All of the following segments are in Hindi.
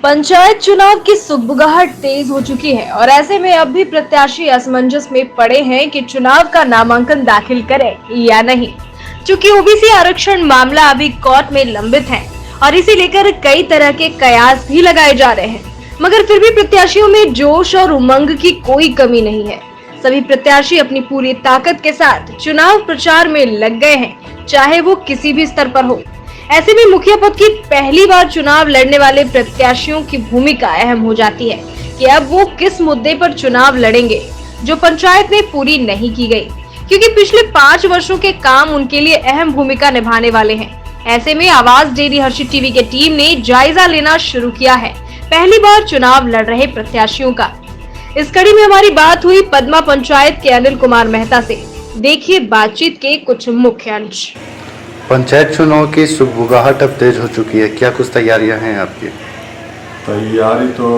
पंचायत चुनाव की सुगबुगाहट तेज हो चुकी है और ऐसे में अब भी प्रत्याशी असमंजस में पड़े हैं कि चुनाव का नामांकन दाखिल करें या नहीं। चूंकि ओबीसी आरक्षण मामला अभी कोर्ट में लंबित है और इसे लेकर कई तरह के कयास भी लगाए जा रहे हैं, मगर फिर भी प्रत्याशियों में जोश और उमंग की कोई कमी नहीं है। सभी प्रत्याशी अपनी पूरी ताकत के साथ चुनाव प्रचार में लग गए हैं, चाहे वो किसी भी स्तर पर हो। ऐसे में मुखिया पद की पहली बार चुनाव लड़ने वाले प्रत्याशियों की भूमिका अहम हो जाती है कि अब वो किस मुद्दे पर चुनाव लड़ेंगे जो पंचायत में पूरी नहीं की गई, क्योंकि पिछले 5 वर्षों के काम उनके लिए अहम भूमिका निभाने वाले हैं। ऐसे में आवाज डेली हर्षित टीवी के टीम ने जायजा लेना शुरू किया है पहली बार चुनाव लड़ रहे प्रत्याशियों का। इस कड़ी में हमारी बात हुई पद्मा पंचायत के अनिल कुमार मेहता से। देखिए बातचीत के कुछ मुख्य अंश। पंचायत चुनाव की सुगबुगाहट अब तेज हो चुकी है, क्या कुछ तैयारियां हैं आपकी? तैयारी तो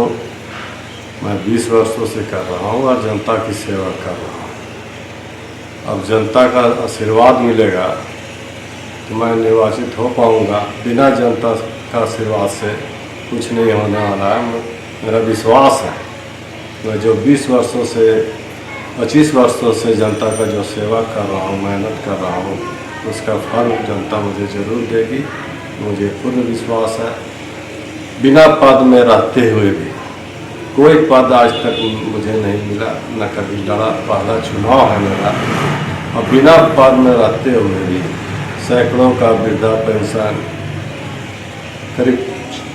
मैं 20 वर्षों से कर रहा हूँ और जनता की सेवा कर रहा हूँ। अब जनता का आशीर्वाद मिलेगा तो मैं निर्वाचित हो पाऊँगा। बिना जनता का आशीर्वाद से कुछ नहीं होने वाला है। मेरा विश्वास है मैं जो 25 वर्षों से जनता का जो सेवा कर रहा हूँ, मेहनत कर रहा हूँ, उसका फल जनता मुझे जरूर देगी। मुझे पूर्ण विश्वास है। बिना पद में रहते हुए भी कोई पद आज तक मुझे नहीं मिला, न कभी लड़ा। पहला चुनाव है मेरा। और बिना पद में रहते हुए भी सैकड़ों का वृद्धा पेंशन, करीब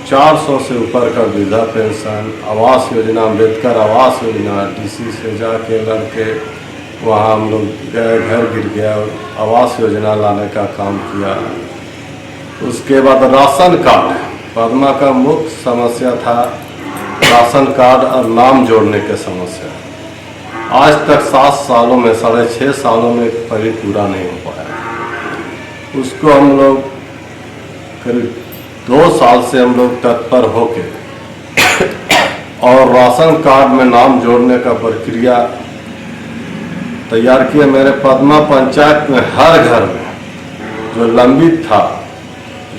400 से ऊपर का वृद्धा पेंशन, आवास योजना, अम्बेडकर आवास योजना, डीसी से जाके लड़के वहाँ हम लोग गए, घर गिर गया, आवास योजना लाने का काम किया। उसके बाद राशन कार्ड, पद्मा का मुख्य समस्या था राशन कार्ड और नाम जोड़ने के समस्या। आज तक 7 सालों में, 6.5 सालों में कभी पूरा नहीं हो पाया। उसको हम लोग करीब 2 साल से हम लोग तत्पर होके और राशन कार्ड में नाम जोड़ने का प्रक्रिया तैयार किया। मेरे पद्मा पंचायत में हर घर में जो लंबित था,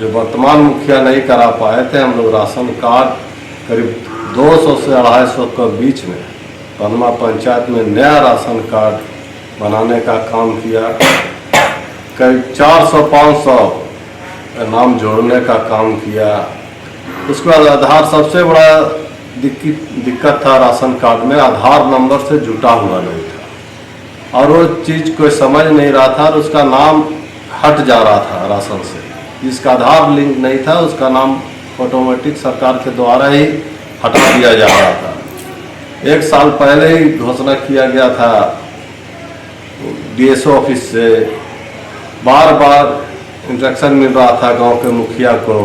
जो वर्तमान मुखिया नहीं करा पाए थे, हम लोग राशन कार्ड करीब 200 से 250 के बीच में पद्मा पंचायत में नया राशन कार्ड बनाने का काम किया। करीब 400-500 नाम जोड़ने का काम किया। उसके बाद आधार, सबसे बड़ा दिक्कत था राशन कार्ड में, आधार नंबर से जुटा हुआ नहीं था और वो चीज़ कोई समझ नहीं रहा था और उसका नाम हट जा रहा था राशन से। जिसका आधार लिंक नहीं था उसका नाम ऑटोमेटिक सरकार के द्वारा ही हटा दिया जा रहा था। 1 साल पहले ही घोषणा किया गया था डीएसओ ऑफिस से। बार बार इंस्ट्रक्शन मिल रहा था गांव के मुखिया को,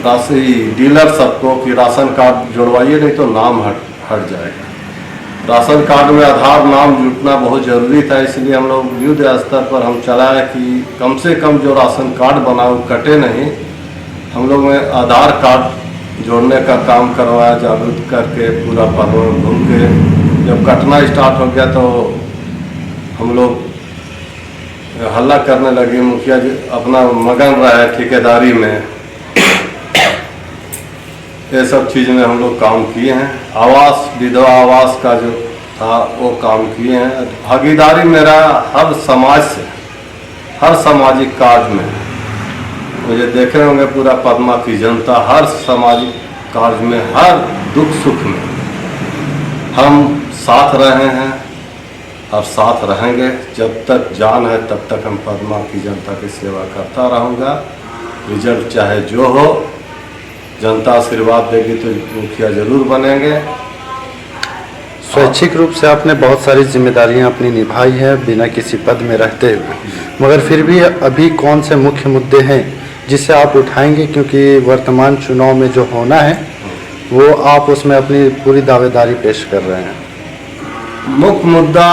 राशि डीलर सबको कि राशन कार्ड जुड़वाइए नहीं तो नाम हट जाएगा। राशन कार्ड में आधार नाम जुटना बहुत ज़रूरी था, इसलिए हम लोग युद्ध स्तर पर हम चलाए कि कम से कम जो राशन कार्ड बना वो कटे नहीं। हम लोग में आधार कार्ड जोड़ने का काम करवाया, जागरूक करके पूरा पद्मा घूम के। जब कटना स्टार्ट हो गया तो हम लोग हल्ला करने लगे, मुखिया जी अपना मगन रहे ठेकेदारी में। ये सब चीज़ में हम लोग काम किए हैं। आवास, विधवा आवास का जो था वो काम किए हैं। भागीदारी मेरा हर समाज से, हर सामाजिक कार्य में, मुझे देखे होंगे पूरा पद्मा की जनता हर सामाजिक कार्य में, हर दुख सुख में हम साथ रहे हैं और साथ रहेंगे। जब तक जान है तब तक हम पद्मा की जनता की सेवा करता रहूँगा। रिजल्ट चाहे जो हो, जनता आशीर्वाद देगी तो मुखिया जरूर बनेंगे। स्वैच्छिक रूप से आपने बहुत सारी जिम्मेदारियां अपनी निभाई है बिना किसी पद में रहते हुए, मगर फिर भी अभी कौन से मुख्य मुद्दे हैं जिसे आप उठाएंगे, क्योंकि वर्तमान चुनाव में जो होना है वो आप उसमें अपनी पूरी दावेदारी पेश कर रहे हैं? मुख्य मुद्दा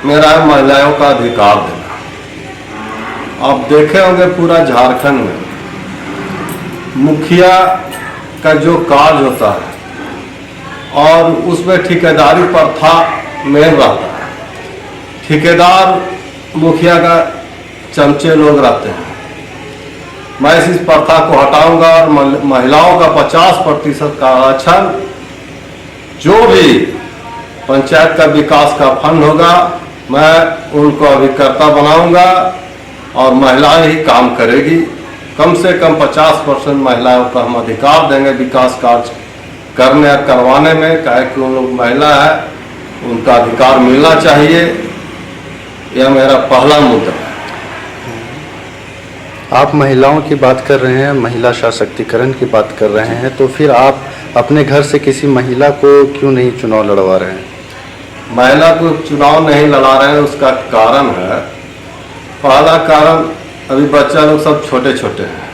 मेरा है महिलाओं का अधिकार देना। आप देखे होंगे पूरा झारखंड में मुखिया का जो कार्य होता है और उसमें ठेकेदारी प्रथा मेन रहता है। ठेकेदार मुखिया का चमचे लोग रहते हैं। मैं इस प्रथा को हटाऊंगा और महिलाओं का 50% का आरक्षण जो भी पंचायत का विकास का फंड होगा मैं उनको अभिकर्ता बनाऊंगा और महिलाएं ही काम करेगी। कम से कम 50% महिलाओं को हम अधिकार देंगे विकास कार्य करने और करवाने में, काहे कि उन लोग महिला है, उनका अधिकार मिलना चाहिए। यह मेरा पहला मुद्दा है। आप महिलाओं की बात कर रहे हैं, महिला सशक्तिकरण की बात कर रहे हैं, तो फिर आप अपने घर से किसी महिला को क्यों नहीं चुनाव लड़वा रहे हैं? महिला को चुनाव नहीं लड़ा रहे हैं, उसका कारण है, पहला कारण अभी बच्चा लोग सब छोटे छोटे हैं,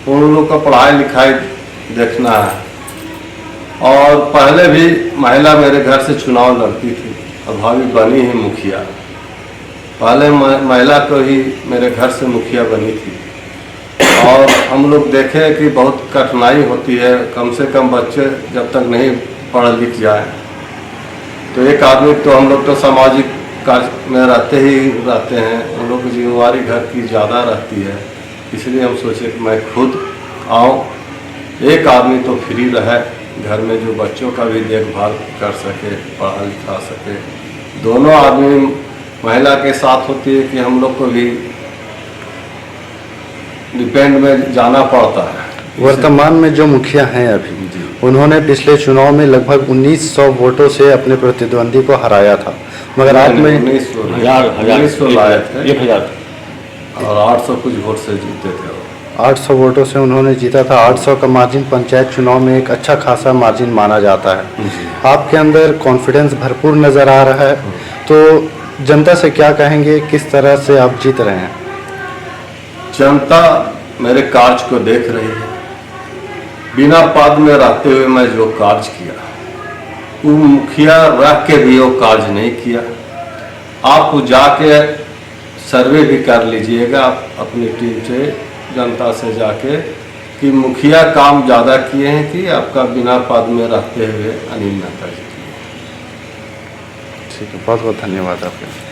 उन लोग का पढ़ाई लिखाई देखना है। और पहले भी महिला मेरे घर से चुनाव लड़ती थी, अब भाभी बनी ही मुखिया। पहले महिला को ही मेरे घर से मुखिया बनी थी और हम लोग देखे कि बहुत कठिनाई होती है, कम से कम बच्चे जब तक नहीं पढ़ लिख जाए तो एक आदमी तो हम लोग तो सामाजिक कार्य में रहते हैं, उन लोग की जिम्मेवारी घर की ज़्यादा रहती है, इसलिए हम सोचे कि मैं खुद आऊँ, एक आदमी तो फ्री रहे घर में, जो बच्चों का भी देखभाल कर सके, पढ़ा लिखा सके। दोनों आदमी महिला के साथ होती है कि हम लोग को भी डिपेंड में जाना पड़ता है। वर्तमान में जो मुखिया हैं अभी, उन्होंने पिछले चुनाव में लगभग 1900 वोटों से अपने प्रतिद्वंदी को हराया था, मगर आप में 1900 लाए थे, 1000 और 800 कुछ वोट से जीते थे। 800 वोटों से उन्होंने जीता था। 800 का मार्जिन पंचायत चुनाव में एक अच्छा खासा मार्जिन माना जाता है। आपके अंदर कॉन्फिडेंस भरपूर नज़र आ रहा है, तो जनता से क्या कहेंगे, किस तरह से आप जीत रहे हैं? जनता मेरे कार्य को देख रही है, बिना पद में रहते हुए मैं जो कार्य किया, वो मुखिया रह के भी वो कार्य नहीं किया। आप जाके सर्वे भी कर लीजिएगा अपनी टीम से, जनता से जाके, कि मुखिया काम ज़्यादा किए हैं कि आपका बिना पद में रहते हुए अनिल मेहता जी किए। ठीक है, बहुत बहुत धन्यवाद आपका।